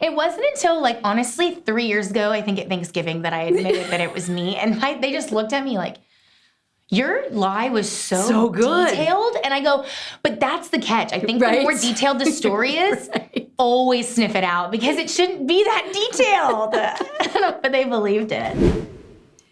It wasn't until, like, honestly, 3 years ago, I think at Thanksgiving, that I admitted that it was me. And they just looked at me like, your lie was so good. detailed. And I go, but that's the catch. I think the more detailed the story is, always sniff it out because it shouldn't be that detailed. But they believed it.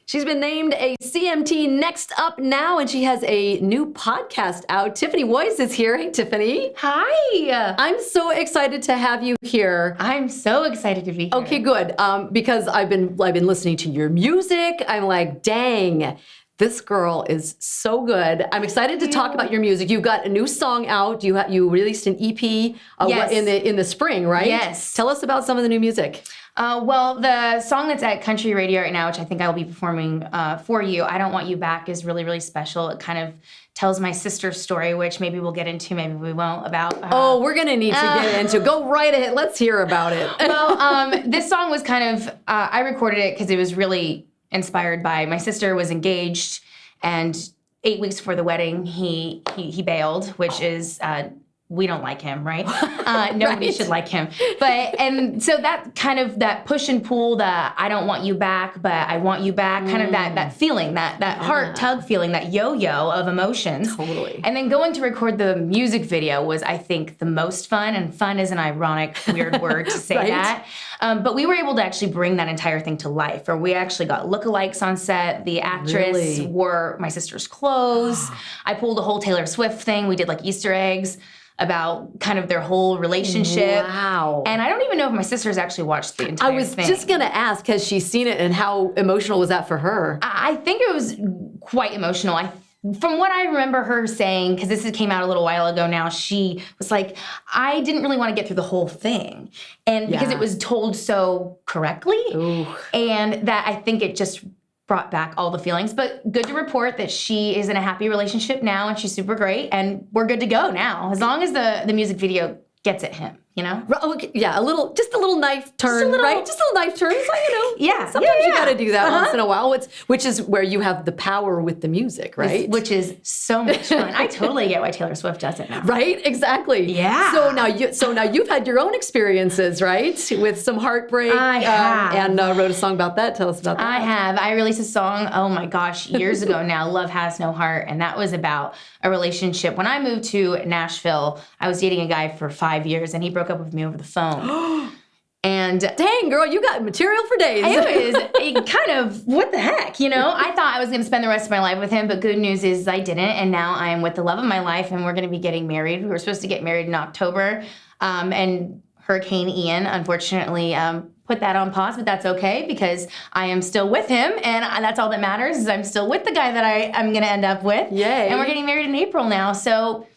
She's been named a CMT Next Up Now, and she has a new podcast out. Tiffany Woys is here. Hey, Tiffany. Hi. I'm so excited to have you here. I'm so excited to be here. Okay, good. Because I've been listening to your music. I'm like, dang, this girl is so good. I'm excited to talk about your music. You've got a new song out. You released an EP in the spring, right? Yes. Tell us about some of the new music. Well, the song that's at country radio right now, which I think I will be performing for you, I Don't Want You Back, is really, really special. It kind of tells my sister's story, which maybe we'll get into, maybe we won't, about... we're going to need to get into. Go right ahead. Let's hear about it. Well, this song was kind of... I recorded it because it was really inspired by... My sister was engaged, and 8 weeks before the wedding, he bailed, which is... we don't like him, right? Nobody should like him. And so that kind of, that push and pull, the I don't want you back, but I want you back, kind of that feeling, that heart tug feeling, that yo-yo of emotions. Totally. And then going to record the music video was, I think, the most fun. And fun is an ironic, weird word to say that. But we were able to actually bring that entire thing to life, or we actually got lookalikes on set. The actress wore my sister's clothes. I pulled a whole Taylor Swift thing. We did like Easter eggs about kind of their whole relationship. Wow. And I don't even know if my sister's actually watched the entire thing. I was just going to ask, has she seen it, and how emotional was that for her? I think it was quite emotional. From what I remember her saying, because this came out a little while ago now, she was like, I didn't really want to get through the whole thing. And because it was told so correctly. Ooh. And that I think it just brought back all the feelings. But good to report that she is in a happy relationship now, and she's super great, and we're good to go now, as long as the music video gets at him, you know? Okay, yeah, just a little knife turn, right? Just a little knife turn, so, Yeah. Sometimes you gotta do that once in a while, which is where you have the power with the music, right? Which is so much fun. I totally get why Taylor Swift does it now. Right, exactly. Yeah. So now you've had your own experiences, right? With some heartbreak. I have. And wrote a song about that. Tell us about that. I have. I released a song, oh my gosh, years ago now, Love Has No Heart, and that was about a relationship. When I moved to Nashville, I was dating a guy for 5 years, and he broke up with me over the phone. And dang, girl, you got material for days. It was kind of, what the heck, you know? I thought I was going to spend the rest of my life with him, but good news is I didn't, and now I am with the love of my life, and we're going to be getting married. We were supposed to get married in October, and Hurricane Ian, unfortunately, put that on pause, but that's okay because I am still with him, and that's all that matters is I'm still with the guy that I'm going to end up with. Yay. And we're getting married in April now, so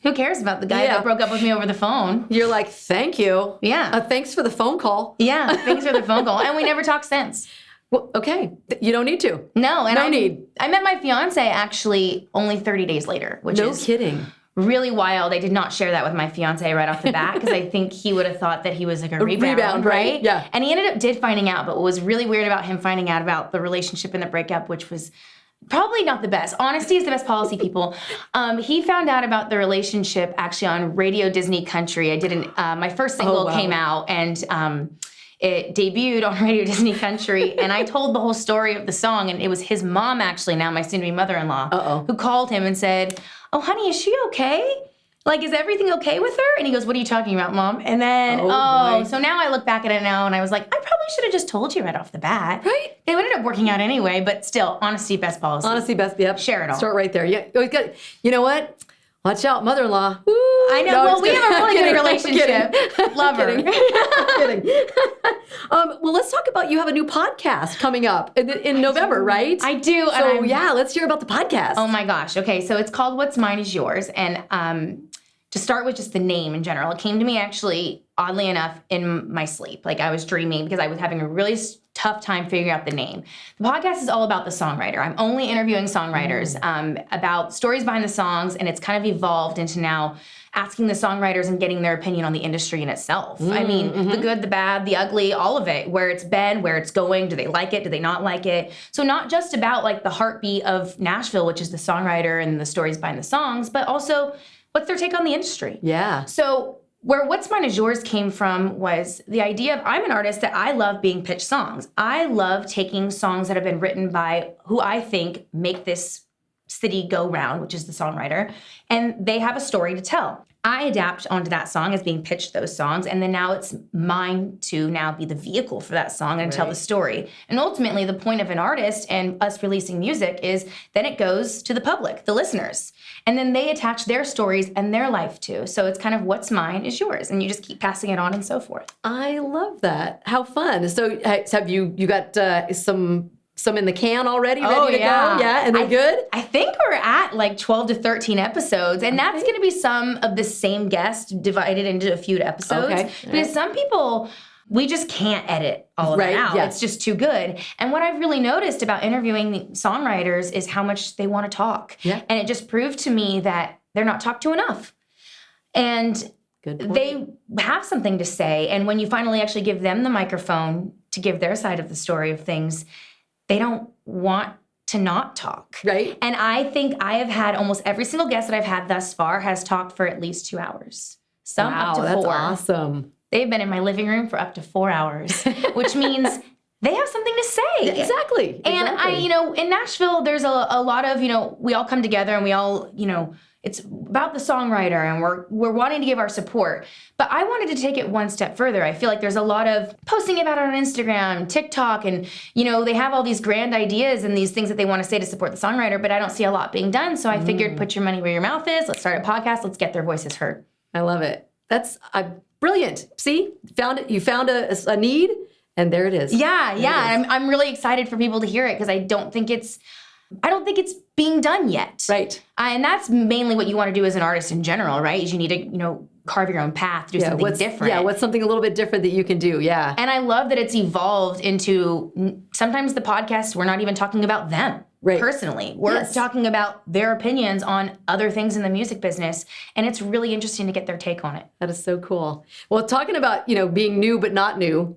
who cares about the guy that broke up with me over the phone? You're like, thank you. Yeah. Thanks for the phone call. Yeah, thanks for the phone call. And we never talked since. Well, okay. You don't need to. No. And no need. I met my fiance actually only 30 days later, which is... No kidding. Really wild. I did not share that with my fiance right off the bat because I think he would have thought that he was like a rebound, right? Yeah. And he ended up finding out, but what was really weird about him finding out about the relationship and the breakup, which was probably not the best. Honesty is the best policy, people. He found out about the relationship actually on Radio Disney Country. I didn't. My first single came out, and it debuted on Radio Disney Country, and I told the whole story of the song, and it was his mom, actually, now my soon-to-be mother-in-law, who called him and said, oh, honey, is she okay? Like, is everything okay with her? And he goes, what are you talking about, Mom? And then, so now I look back at it now, and I was like, I probably should have just told you right off the bat. Right. It ended up working out anyway, but still, honesty, best policy. Honesty, best, yep. Share it all. Start right there. Yeah. You know what? Watch out, mother-in-law. Woo. I know. No, well, we have a really good relationship. Love her. Kidding. Well, let's talk about, you have a new podcast coming up in November, right? I do. So, let's hear about the podcast. Oh, my gosh. Okay, so it's called What's Mine Is Yours. And to start with just the name in general, it came to me actually, oddly enough, in my sleep. Like, I was dreaming because I was having a really tough time figuring out the name. The podcast is all about the songwriter. I'm only interviewing songwriters about stories behind the songs, and it's kind of evolved into now asking the songwriters and getting their opinion on the industry in itself. I mean, the good, the bad, the ugly, all of it, where it's been, where it's going, do they like it, do they not like it? So not just about like the heartbeat of Nashville, which is the songwriter and the stories behind the songs, but also what's their take on the industry? Yeah. So where What's Mine Is Yours came from was the idea of I'm an artist that I love being pitched songs. I love taking songs that have been written by who I think make this city go round, which is the songwriter, and they have a story to tell. I adapt onto that song as being pitched those songs, and then now it's mine to now be the vehicle for that song and tell the story. And ultimately, the point of an artist and us releasing music is then it goes to the public, the listeners, and then they attach their stories and their life to. So it's kind of what's mine is yours, and you just keep passing it on and so forth. I love that. How fun. So have you got some in the can already, ready to go? Yeah, and they're good? I think we're at like 12 to 13 episodes, and that's going to be some of the same guests divided into a few episodes. Okay. Because some people, we just can't edit all of that out. Yeah. It's just too good. And what I've really noticed about interviewing songwriters is how much they want to talk. Yeah. And it just proved to me that they're not talked to enough. And they have something to say. And when you finally actually give them the microphone to give their side of the story of things, they don't want to not talk. Right. And I think I have had almost every single guest that I've had thus far has talked for at least 2 hours. Some up to 4. That's awesome. They've been in my living room for up to 4 hours, which means they have something to say. Yeah, exactly. And in Nashville, there's a lot of, we all come together and we all, it's about the songwriter and we're wanting to give our support. But I wanted to take it one step further. I feel like there's a lot of posting about it on Instagram, TikTok, and, they have all these grand ideas and these things that they want to say to support the songwriter, but I don't see a lot being done. So I figured put your money where your mouth is. Let's start a podcast. Let's get their voices heard. I love it. That's brilliant. See, you found a need, and there it is. Yeah. And I'm really excited for people to hear it because I don't think it's being done yet. Right. And that's mainly what you want to do as an artist in general, right? Is you need to, carve your own path, do something different. Yeah, what's something a little bit different that you can do? Yeah. And I love that it's evolved into sometimes the podcast, we're not even talking about them personally. We're talking about their opinions on other things in the music business. And it's really interesting to get their take on it. That is so cool. Well, talking about, being new but not new,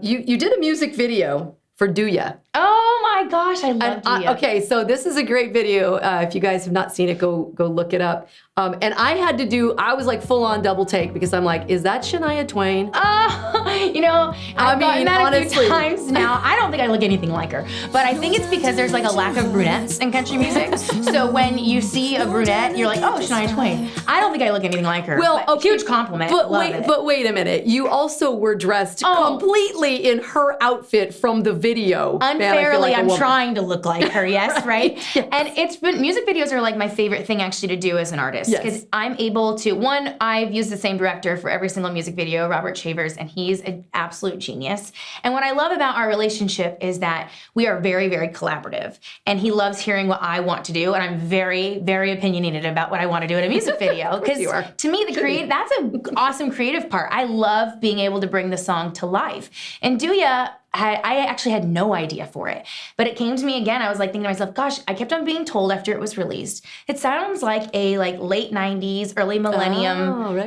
you did a music video for Do Ya. Oh my gosh, I love Do Ya. Okay, so this is a great video. If you guys have not seen it, go look it up. And I was like full on double take because I'm like, is that Shania Twain? I've gotten that a few times now. I don't think I look anything like her, but I think it's because there's like a lack of brunettes in country music. So when you see a brunette, you're like, oh, Shania Twain. I don't think I look anything like her. Well, okay, huge compliment. But wait a minute. You also were dressed completely in her outfit from the video. Unfairly, I'm trying to look like her, yes, right? Yes. And music videos are like my favorite thing actually to do as an artist. Because I'm able to, I've used the same director for every single music video, Robert Shavers, and he's an absolute genius. And what I love about our relationship is that we are very, very collaborative. And he loves hearing what I want to do, and I'm very, very opinionated about what I want to do in a music video. Because to me, that's an awesome creative part. I love being able to bring the song to life. And Do Ya, I actually had no idea for it, but it came to me again. I was like thinking to myself, gosh, I kept on being told after it was released, it sounds like a late 90s, early millennium,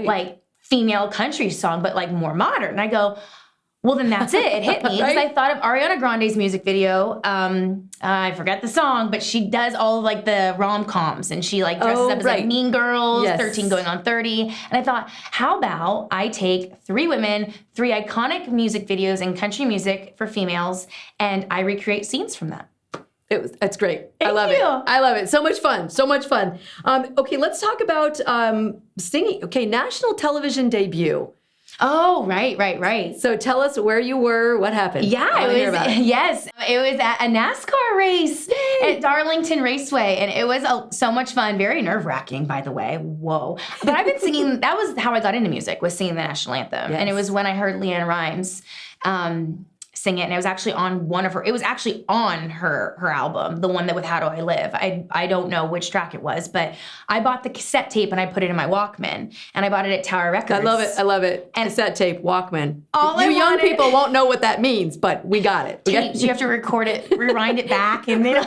female country song, but like more modern. And I go, well, then that's it. It hit me because I thought of Ariana Grande's music video. I forget the song, but she does all of like the rom-coms and she dresses up as like Mean Girls, 13 going on 30. And I thought, how about I take 3 women, 3 iconic music videos in country music for females, and I recreate scenes from them. It's great. Thank I love you. it. I love it. So much fun. So much fun. Okay, let's talk about singing. Okay, national television debut. Oh, right. So tell us where you were, what happened. Yeah, it was at a NASCAR race at Darlington Raceway, and it was so much fun. Very nerve-wracking, by the way. Whoa. But I've been singing, that was how I got into music, was singing the national anthem. Yes. And it was when I heard Leanne Rimes sing it, and it was actually on her album, the one that with How Do I Live. I don't know which track it was, but I bought the cassette tape and I put it in my Walkman, and I bought it at Tower Records. I love it. And cassette tape, Walkman. Young people won't know what that means, but we got it. Tapes, you have to record it, rewind it back, and then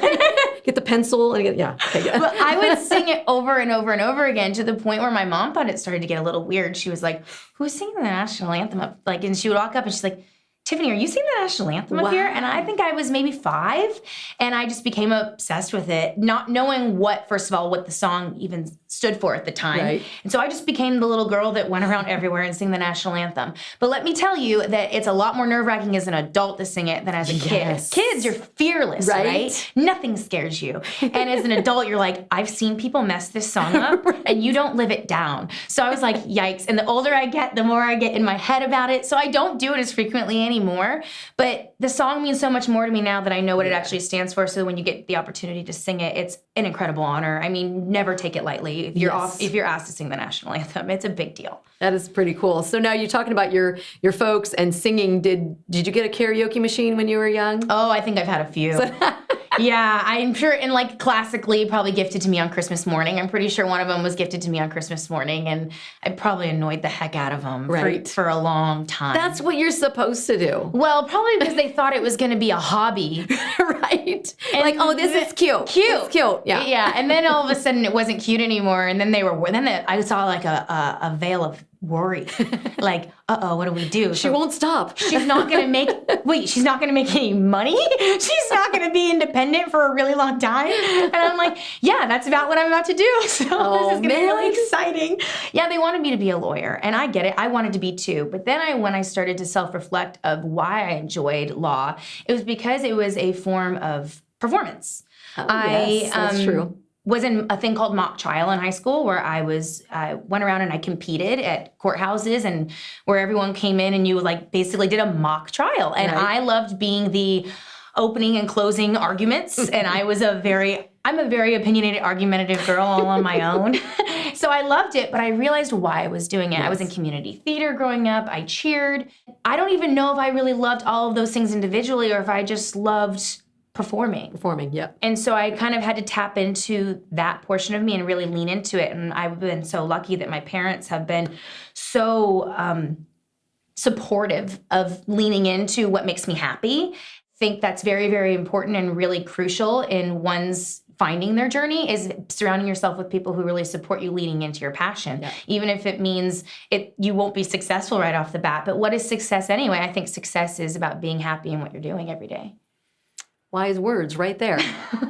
get the pencil and But I would sing it over and over and over again to the point where my mom thought it started to get a little weird. She was like, "Who's singing the national anthem?" And she would walk up and she's like, Tiffany, are you singing the national anthem up here? And I think I was maybe 5, and I just became obsessed with it, not knowing what the song even stood for at the time. Right. And so I just became the little girl that went around everywhere and sang the national anthem. But let me tell you that it's a lot more nerve-wracking as an adult to sing it than as a kid. Kids, you're fearless, right? Nothing scares you. And as an adult, you're like, I've seen people mess this song up, and you don't live it down. So I was like, yikes. And the older I get, the more I get in my head about it. So I don't do it as frequently anymore. But the song means so much more to me now that I know what it actually stands for. So when you get the opportunity to sing it, it's an incredible honor. I mean, never take it lightly. If you're asked to sing the national anthem, it's a big deal. That is pretty cool. So now you're talking about your folks and singing. Did you get a karaoke machine when you were young? Oh, I think I've had a few. Yeah, I'm sure, and like classically, probably gifted to me on Christmas morning. I'm pretty sure one of them was gifted to me on Christmas morning, and I probably annoyed the heck out of them for a long time. That's what you're supposed to do. Well, probably because they thought it was going to be a hobby. Right. And like, oh, this is cute. It's cute. Yeah. Yeah, and then all of a sudden it wasn't cute anymore, and then I saw like a veil of worry. Like, what do we do? She won't stop. She's not going to make any money? She's not going to be independent for a really long time? And I'm like, yeah, that's about what I'm about to do. So this is going to be really exciting. Yeah, they wanted me to be a lawyer, and I get it. I wanted to be too. But then when I started to self-reflect of why I enjoyed law, it was because it was a form of performance. Yes, that's true. Was in a thing called mock trial in high school where I went around and I competed at courthouses and where everyone came in and you like basically did a mock trial. And I loved being the opening and closing arguments. And I'm a very opinionated, argumentative girl all on my own. So I loved it, but I realized why I was doing it. I was in community theater growing up. I cheered. I don't even know if I really loved all of those things individually or if I just loved performing, yep. And so I kind of had to tap into that portion of me and really lean into it. And I've been so lucky that my parents have been so supportive of leaning into what makes me happy. I think that's very, very important and really crucial in one's finding their journey is surrounding yourself with people who really support you leaning into your passion. Yep. Even if it means you won't be successful right off the bat. But what is success anyway? I think success is about being happy in what you're doing every day. Wise words right there.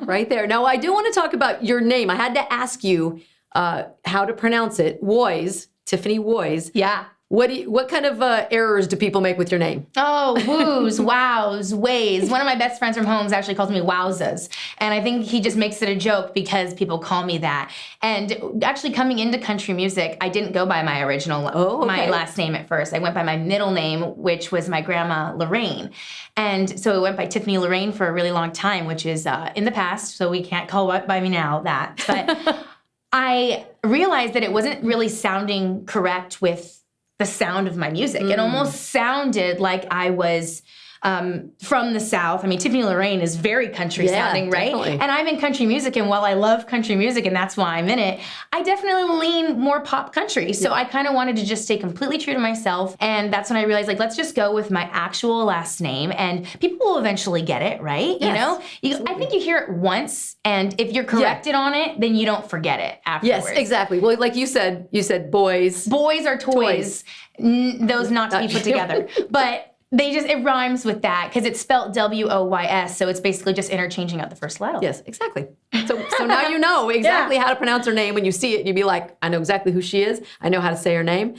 Right there. Now, I do want to talk about your name. I had to ask you how to pronounce it. Woys, Tiffany Woys. Yeah. What kind of errors do people make with your name? Oh, woos, wows, ways. One of my best friends from Homes actually calls me wowzas. And I think he just makes it a joke because people call me that. And actually coming into country music, I didn't go by my original, my last name at first. I went by my middle name, which was my grandma, Lorraine. And so it went by Tiffany Lorraine for a really long time, which is in the past, so we can't call by me now that. But I realized that it wasn't really sounding correct with the sound of my music. It almost sounded like I was from the South. I mean, Tiffany Lorraine is very country sounding, right? Definitely. And I'm in country music, and while I love country music, and that's why I'm in it, I definitely lean more pop country. So I kind of wanted to just stay completely true to myself, and that's when I realized, like, let's just go with my actual last name, and people will eventually get it, right? Yes, You know? I think you hear it once, and if you're corrected on it, then you don't forget it afterwards. Yes, exactly. Well, like you said boys. Boys are toys. Those not to be put together. But it rhymes with that because it's spelled Woys, so it's basically just interchanging out the first letter. Yes, exactly. So now you know exactly how to pronounce her name. When you see it, you'd be like, I know exactly who she is. I know how to say her name.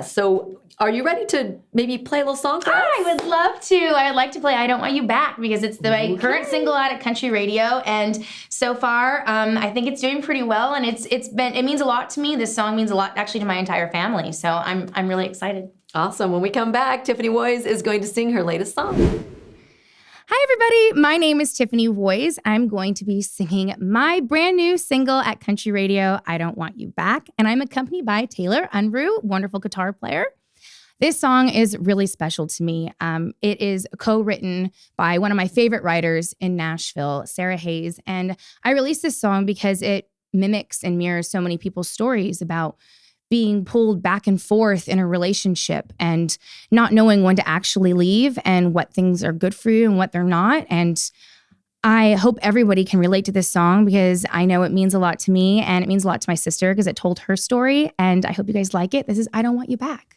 So are you ready to maybe play a little song for us? I would love to. I would like to play I Don't Want You Back because it's my current single out at country radio. And so far, I think it's doing pretty well. And it means a lot to me. This song means a lot actually to my entire family. So I'm really excited. Awesome. When we come back, Tiffany Woys is going to sing her latest song. Hi, everybody. My name is Tiffany Woys. I'm going to be singing my brand new single at country radio, I Don't Want You Back. And I'm accompanied by Taylor Unruh, wonderful guitar player. This song is really special to me. It is co-written by one of my favorite writers in Nashville, Sarah Hayes. And I released this song because it mimics and mirrors so many people's stories about being pulled back and forth in a relationship and not knowing when to actually leave and what things are good for you and what they're not. And I hope everybody can relate to this song because I know it means a lot to me and it means a lot to my sister because it told her story. And I hope you guys like it. This is I Don't Want You Back.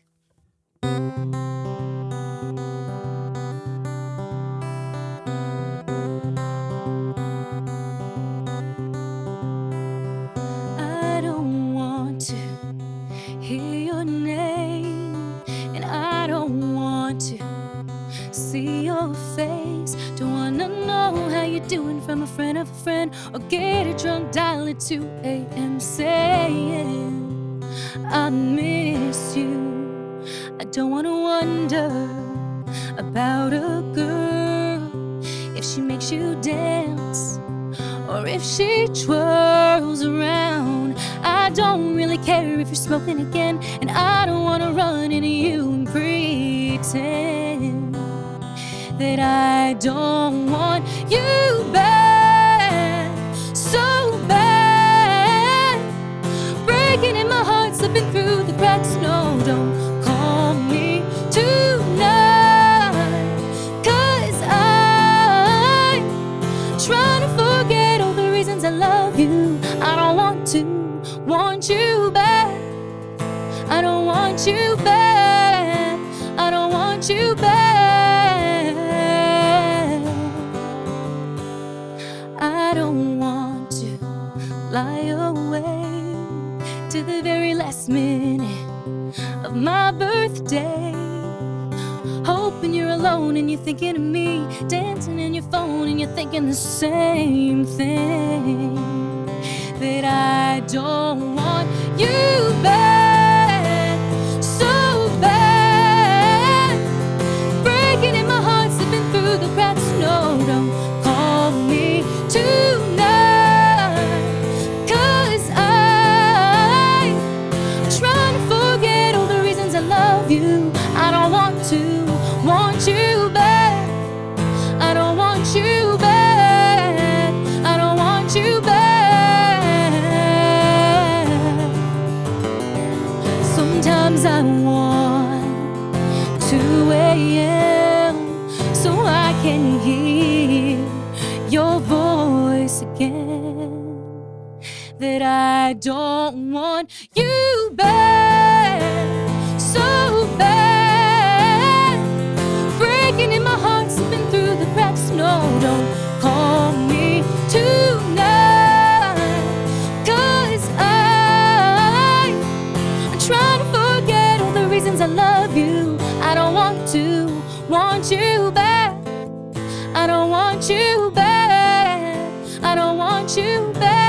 see your face. Don't wanna know how you're doing from a friend of a friend, or get a drunk dial at 2 a.m. saying I miss you. I don't wanna wonder about a girl, if she makes you dance or if she twirls around. I don't really care if you're smoking again, and I don't wanna run into you and pretend that I don't want you back so bad. Breaking in my heart, slipping through the cracks. No, don't call me tonight, 'cause I'm trying to forget all the reasons I love you. I don't want you back. I don't want you back. I don't want you back. I don't want to lie awake to the very last minute of my birthday, hoping you're alone and you're thinking of me, dancing in your phone and you're thinking the same thing, that I don't want you back so bad. Breaking in my heart, slipping through the cracks. No, don't call me tonight, 'cause I'm trying to forget all the reasons I love you. I don't want you back. I don't want you back. I don't want you back. Sometimes I want 2 a.m. so I can hear your voice again, that I don't want you back so bad. Breaking in my heart, slipping through the cracks. No, don't call me tonight, 'cause I'm trying to forget all the reasons I love you. I don't want you back. I don't want you back. I don't want you back.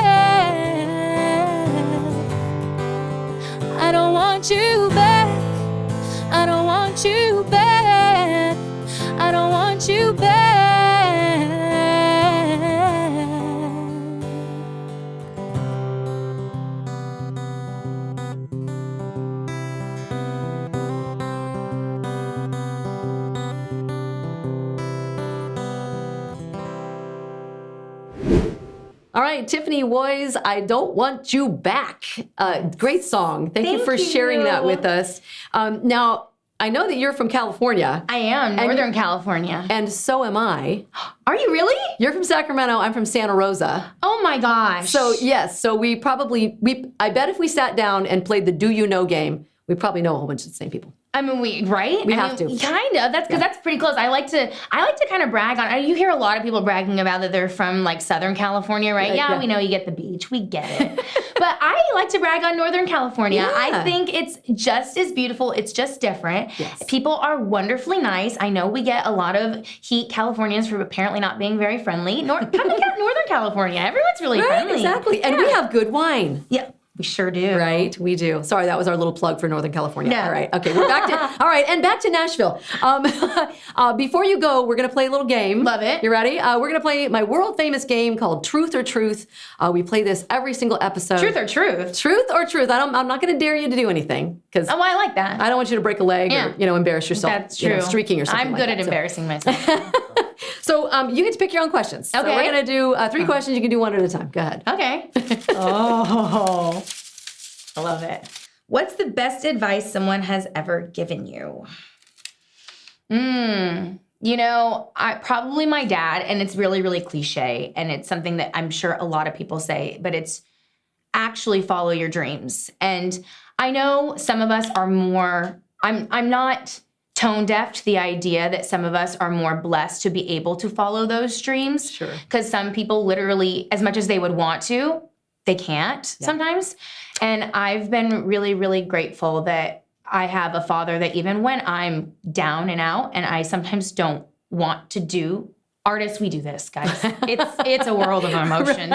I don't want you back. I don't want you back. I don't want you back. All right, Tiffany Woys, I Don't Want You Back. Great song. Thank you for sharing that with us. Now, I know that you're from California. I am, Northern California. And so am I. Are you really? You're from Sacramento. I'm from Santa Rosa. Oh my gosh. So, yes. So I bet if we sat down and played the Do You Know game, we probably know a whole bunch of the same people. I mean, we have to. Kind of. That's because that's pretty close. I like to kind of brag on. You hear a lot of people bragging about that they're from like Southern California, right? Yeah, we know you get the beach. We get it. But I like to brag on Northern California. Yeah. I think it's just as beautiful. It's just different. Yes. People are wonderfully nice. I know we get a lot of heat Californians for apparently not being very friendly. Come to Northern California. Everyone's really friendly. Exactly. And we have good wine. Yeah. We sure do. Right, we do. Sorry, that was our little plug for Northern California. No. All right, okay, we're back to, all right, and back to Nashville. Before you go, we're gonna play a little game. Love it. You ready? We're gonna play my world famous game called Truth or Truth. We play this every single episode. Truth or truth? Truth or truth. I'm not gonna dare you to do anything, because Oh, I like that. I don't want you to break a leg or, embarrass yourself. That's true. Streaking or something I'm like good that. at embarrassing myself. So you get to pick your own questions. So Okay. we're gonna do 3 questions. You can do one at a time. Go ahead. Okay. Oh, I love it. What's the best advice someone has ever given you? Probably my dad, and it's really, really cliche, and it's something that I'm sure a lot of people say, but it's actually follow your dreams. And I know some of us are more, I'm not tone deaf to the idea that some of us are more blessed to be able to follow those dreams. Sure. Because some people literally, as much as they would want to, they can't sometimes. And I've been really, really grateful that I have a father that even when I'm down and out and I sometimes don't want to do, artists, we do this, guys. It's a world of emotions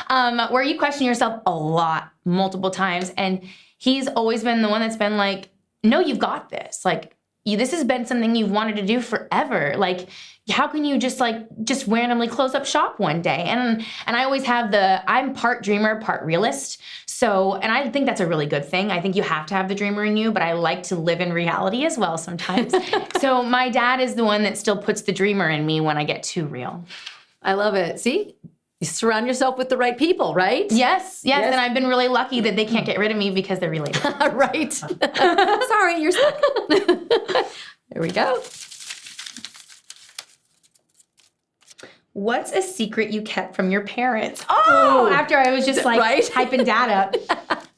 where you question yourself a lot, multiple times. And he's always been the one that's been like, no, you've got this. Like, this has been something you've wanted to do forever. Like, how can you just randomly close up shop one day? And I always have I'm part dreamer, part realist. So, and I think that's a really good thing. I think you have to have the dreamer in you, but I like to live in reality as well sometimes. So my dad is the one that still puts the dreamer in me when I get too real. I love it. See? You surround yourself with the right people, right? Yes. And I've been really lucky that they can't get rid of me because they're related. Right. Sorry, you're stuck. There we go. What's a secret you kept from your parents? Oh, after I was just like hyping dad up.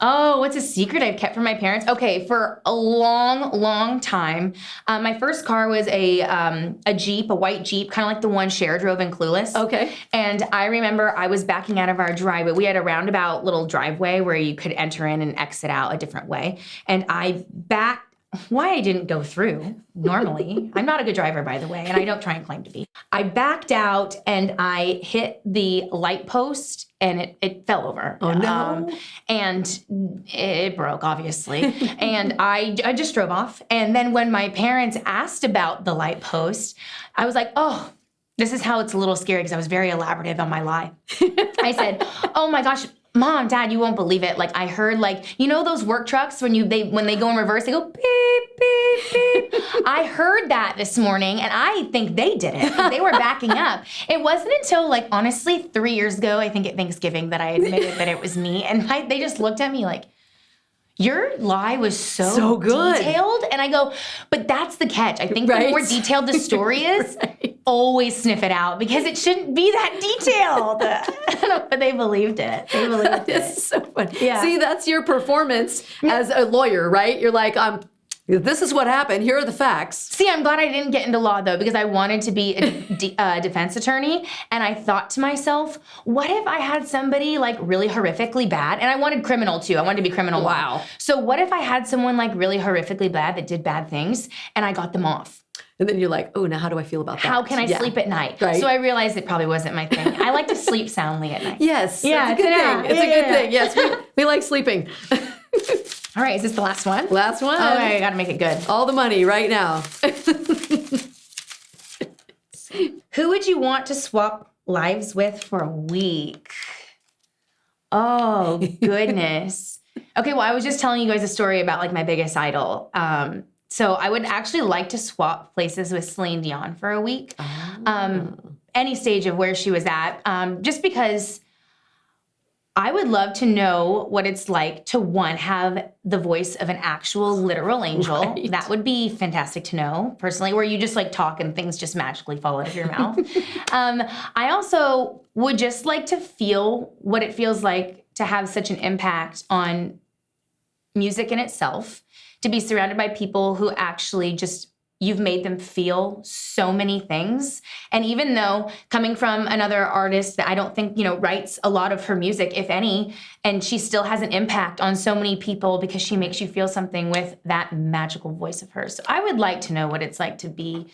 Oh, what's a secret I've kept from my parents? Okay, for a long, long time, my first car was a Jeep, a white Jeep, kind of like the one Cher drove in Clueless. Okay. And I remember I was backing out of our driveway. We had a roundabout little driveway where you could enter in and exit out a different way. And I backed. Why I didn't go through normally. I'm not a good driver, by the way, and I don't try and claim to be. I backed out and I hit the light post and it fell over. Oh, no. And it broke, obviously. And I just drove off. And then when my parents asked about the light post, I was like, oh, this is how it's a little scary because I was very elaborative on my lie. I said, oh my gosh, Mom, Dad, you won't believe it. Like I heard those work trucks when they go in reverse, they go beep, beep, beep. I heard that this morning and I think they did it. They were backing up. It wasn't until honestly 3 years ago, I think at Thanksgiving, that I admitted that it was me. And they just looked at me like, your lie was so good, detailed. And I go, but that's the catch. I think the more detailed the story is, always sniff it out because it shouldn't be that detailed. But they believed it. They believed it. It's so funny. Yeah. See, that's your performance as a lawyer, right? You're like, this is what happened. Here are the facts. See, I'm glad I didn't get into law, though, because I wanted to be a defense attorney. And I thought to myself, what if I had somebody really horrifically bad? And I wanted criminal, too. I wanted to be criminal law. Wow. So what if I had someone really horrifically bad that did bad things and I got them off? And then you're like, oh, now how do I feel about that? How can I sleep at night? Right. So I realized it probably wasn't my thing. I like to sleep soundly at night. Yes. Yeah, it's a good thing. It's a good thing. Yes, we like sleeping. All right, is this the last one? Last one. Oh, I gotta make it good. All the money right now. Who would you want to swap lives with for a week? Oh, goodness. Okay, well, I was just telling you guys a story about my biggest idol. So I would actually like to swap places with Celine Dion for a week. Any stage of where she was at. Just because I would love to know what it's like to, one, have the voice of an actual literal angel. Right. That would be fantastic to know, personally, where you just talk and things just magically fall out of your mouth. I also would just like to feel what it feels like to have such an impact on music in itself, to be surrounded by people who actually you've made them feel so many things. And even though coming from another artist that I don't think, writes a lot of her music, if any, and she still has an impact on so many people because she makes you feel something with that magical voice of hers. So I would like to know what it's like to be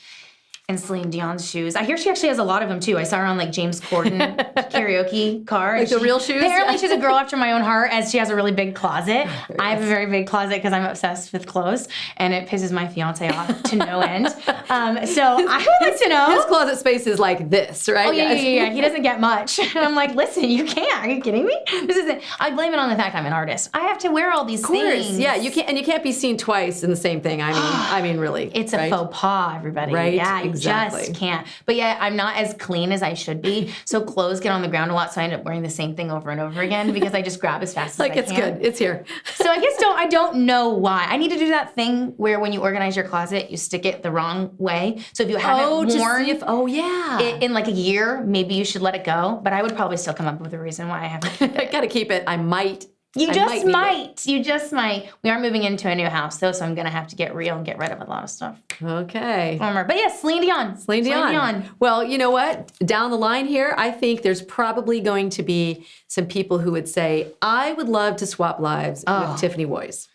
in Celine Dion's shoes. I hear she actually has a lot of them too. I saw her on James Corden karaoke car. The real shoes? Apparently she's a girl after my own heart, as she has a really big closet. I have a very big closet because I'm obsessed with clothes, and it pisses my fiance off to no end. So I would like to know. His closet space is like this, right? Oh, yeah. He doesn't get much. And I'm like, listen, you can't. Are you kidding me? This isn't. I blame it on the fact I'm an artist. I have to wear all these things. Yeah, you can't be seen twice in the same thing. I mean, really. It's a faux pas, everybody. Right? Yeah, Exactly. Just can't. But yeah, I'm not as clean as I should be. So clothes get on the ground a lot. So I end up wearing the same thing over and over again because I just grab as fast as I can. It's good. It's here. So I don't know why. I need to do that thing where when you organize your closet, you stick it the wrong way. So if you haven't worn it in a year, maybe you should let it go. But I would probably still come up with a reason why I haven't kept it. I gotta keep it. I might. You just might. We are moving into a new house, though, so I'm going to have to get real and get rid of a lot of stuff. Okay. But yes, Celine Dion. Celine Dion. Well, you know what? Down the line here, I think there's probably going to be some people who would say, I would love to swap lives with Tiffany Woys.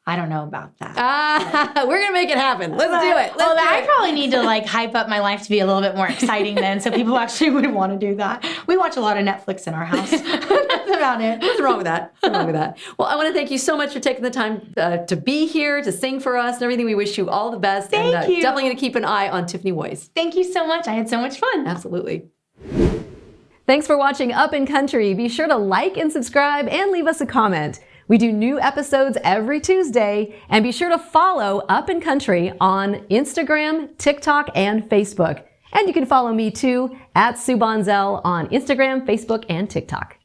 I don't know about that. We're going to make it happen. Let's do it. I probably need to like hype up my life to be a little bit more exciting then, so people actually would want to do that. We watch a lot of Netflix in our house. That's about it. What's wrong with that? What's wrong with that? Well, I want to thank you so much for taking the time to be here, to sing for us and everything. We wish you all the best. Thank you. Definitely going to keep an eye on Tiffany Woys. Thank you so much. I had so much fun. Absolutely. Thanks for watching Up in Country. Be sure to like and subscribe and leave us a comment. We do new episodes every Tuesday, and be sure to follow Up in Country on Instagram, TikTok, and Facebook. And you can follow me too at Sue Bonzell on Instagram, Facebook, and TikTok.